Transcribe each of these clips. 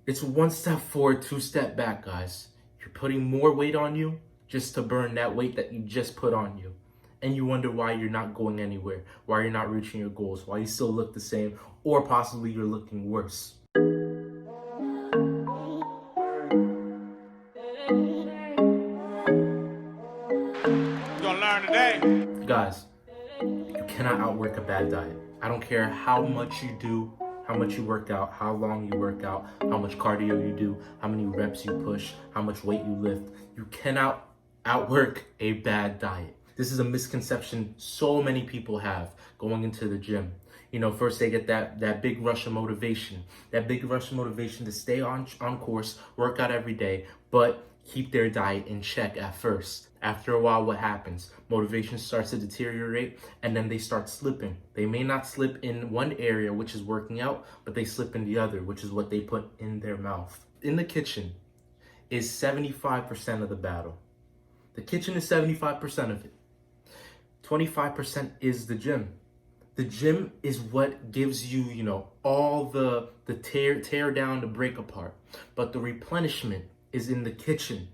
It's one step forward, two step back, guys. You're putting more weight on you just to burn that weight that you just put on you. And you wonder why you're not going anywhere, why you're not reaching your goals, why you still look the same, or possibly you're looking worse. Gonna learn today. Guys, you cannot outwork a bad diet. I don't care how much you do, how much you work out, how long you work out, how much cardio you do, how many reps you push, how much weight you lift. You cannot outwork a bad diet. This is a misconception so many people have going into the gym. You know, first they get that big rush of motivation, to stay on course, work out every day, but keep their diet in check at first. After a while, what happens? Motivation starts to deteriorate, and then they start slipping. They may not slip in one area, which is working out, but they slip in the other, which is what they put in their mouth. In the kitchen is 75% of the battle. The kitchen is 75% of it. 25% is the gym. The gym is what gives you, all the tear down, the break apart. But the replenishment is in the kitchen.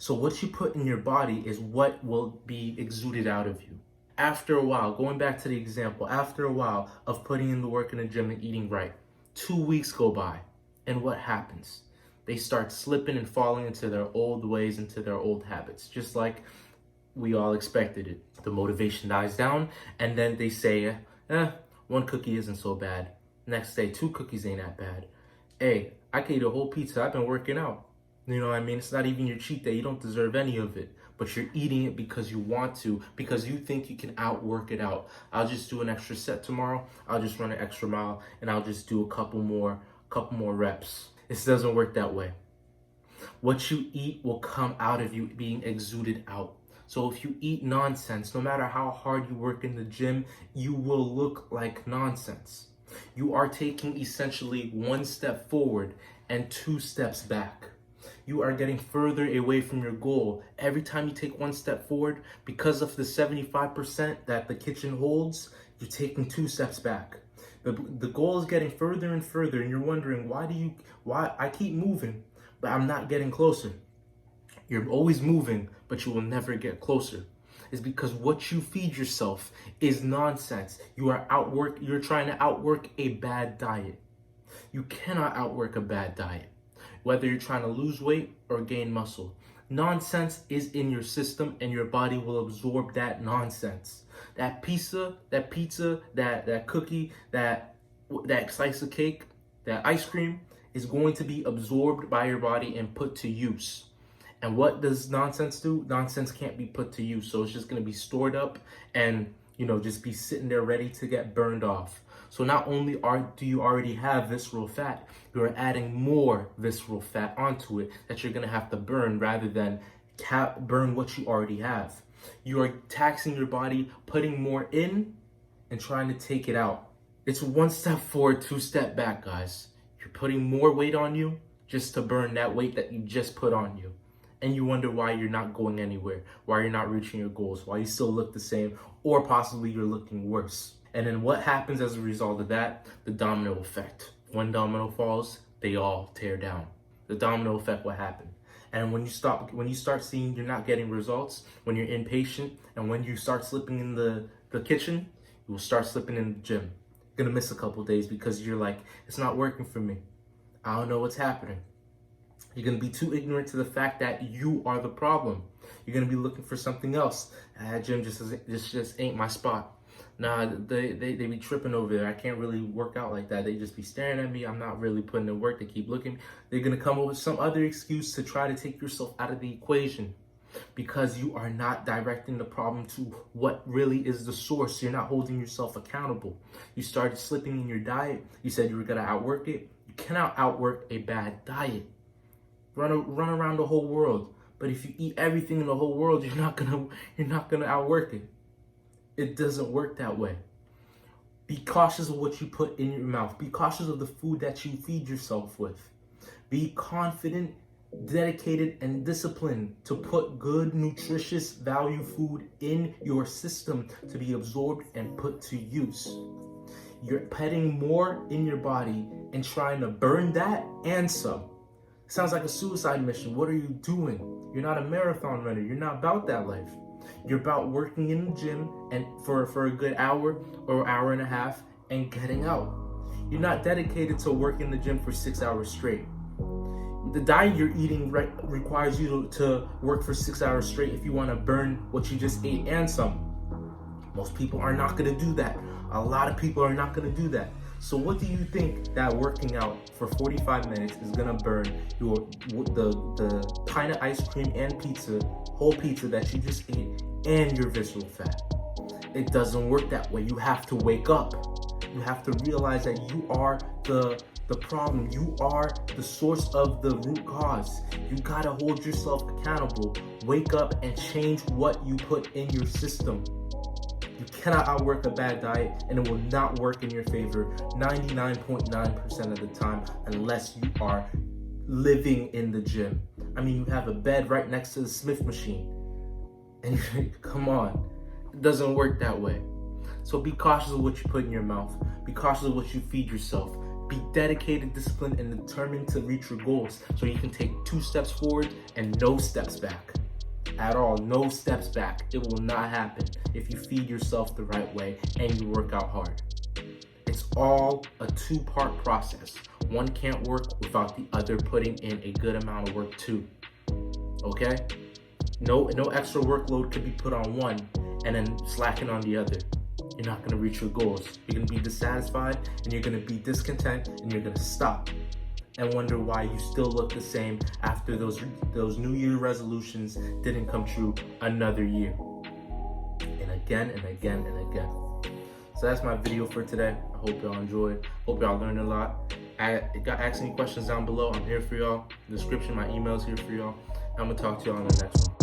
So what you put in your body is what will be exuded out of you. After a while, going back to the example, after a while of putting in the work in the gym and eating right, 2 weeks go by, and what happens? They start slipping and falling into their old ways, into their old habits, just like we all expected it. The motivation dies down, and then they say, one cookie isn't so bad. Next day, 2 cookies ain't that bad. Hey, I can eat a whole pizza. I've been working out. You know what I mean? It's not even your cheat day. You don't deserve any of it. But you're eating it because you want to, because you think you can outwork it out. I'll just do an extra set tomorrow. I'll just run an extra mile, and I'll just do a couple more reps. This doesn't work that way. What you eat will come out of you being exuded out. So if you eat nonsense, no matter how hard you work in the gym, you will look like nonsense. You are taking essentially 1 step forward and 2 steps back. You are getting further away from your goal. Every time you take 1 step forward, because of the 75% that the kitchen holds, you're taking 2 steps back. The goal is getting further and further, and you're wondering, why I keep moving, but I'm not getting closer. You're always moving, but you will never get closer. It's because what you feed yourself is nonsense. You're trying to outwork a bad diet. You cannot outwork a bad diet, whether you're trying to lose weight or gain muscle. Nonsense is in your system, and your body will absorb that nonsense. That pizza, that cookie, that slice of cake, that ice cream is going to be absorbed by your body and put to use. And what does nonsense do? Nonsense can't be put to use. So it's just going to be stored up and, just be sitting there ready to get burned off. So not only do you already have visceral fat, you're adding more visceral fat onto it that you're going to have to burn rather than burn what you already have. You are taxing your body, putting more in and trying to take it out. It's 1 step forward, 2 step back, guys. You're putting more weight on you just to burn that weight that you just put on you. And you wonder why you're not going anywhere, why you're not reaching your goals, why you still look the same, or possibly you're looking worse. And then what happens as a result of that? The domino effect. One domino falls, they all tear down. The domino effect will happen. And when you start seeing you're not getting results, when you're impatient, and when you start slipping in the kitchen, you will start slipping in the gym. You're gonna miss a couple days because you're like, it's not working for me. I don't know what's happening. You're going to be too ignorant to the fact that you are the problem. You're going to be looking for something else. That gym just ain't my spot. Nah, they be tripping over there. I can't really work out like that. They just be staring at me. I'm not really putting in work. They keep looking. They're going to come up with some other excuse to try to take yourself out of the equation because you are not directing the problem to what really is the source. You're not holding yourself accountable. You started slipping in your diet. You said you were going to outwork it. You cannot outwork a bad diet. Run around the whole world, but if you eat everything in the whole world, you're not gonna outwork it. It doesn't work that way. Be cautious of what you put in your mouth. Be cautious of the food that you feed yourself with. Be confident, dedicated, and disciplined to put good, nutritious, value food in your system to be absorbed and put to use. You're putting more in your body and trying to burn that and some. Sounds like a suicide mission. What are you doing? You're not a marathon runner. You're not about that life. You're about working in the gym and for a good hour or hour and a half and getting out. You're not dedicated to working in the gym for 6 hours straight. The diet you're eating requires you to work for 6 hours straight if you want to burn what you just ate and some. Most people are not going to do that. A lot of people are not going to do that. So what do you think that working out for 45 minutes is going to burn the pint of ice cream and pizza, whole pizza that you just ate, and your visceral fat? It doesn't work that way. You have to wake up. You have to realize that you are the problem. You are the source of the root cause. You gotta hold yourself accountable. Wake up and change what you put in your system. You cannot outwork a bad diet, and it will not work in your favor 99.9% of the time unless you are living in the gym. I mean, you have a bed right next to the Smith machine. And come on, it doesn't work that way. So be cautious of what you put in your mouth. Be cautious of what you feed yourself. Be dedicated, disciplined, and determined to reach your goals so you can take 2 steps forward and no steps back. At all, no steps back. It will not happen if you feed yourself the right way and you work out hard. It's all a 2-part process. One can't work without the other putting in a good amount of work too. Okay? No extra workload could be put on one and then slacking on the other. You're not going to reach your goals. You're going to be dissatisfied and you're going to be discontent and you're going to stop and wonder why you still look the same after those New Year resolutions didn't come true another year. And again and again and again. So that's my video for today. I hope y'all enjoyed. Hope y'all learned a lot. Ask any questions down below. I'm here for y'all. The description, my email's here for y'all. I'm going to talk to y'all on the next one.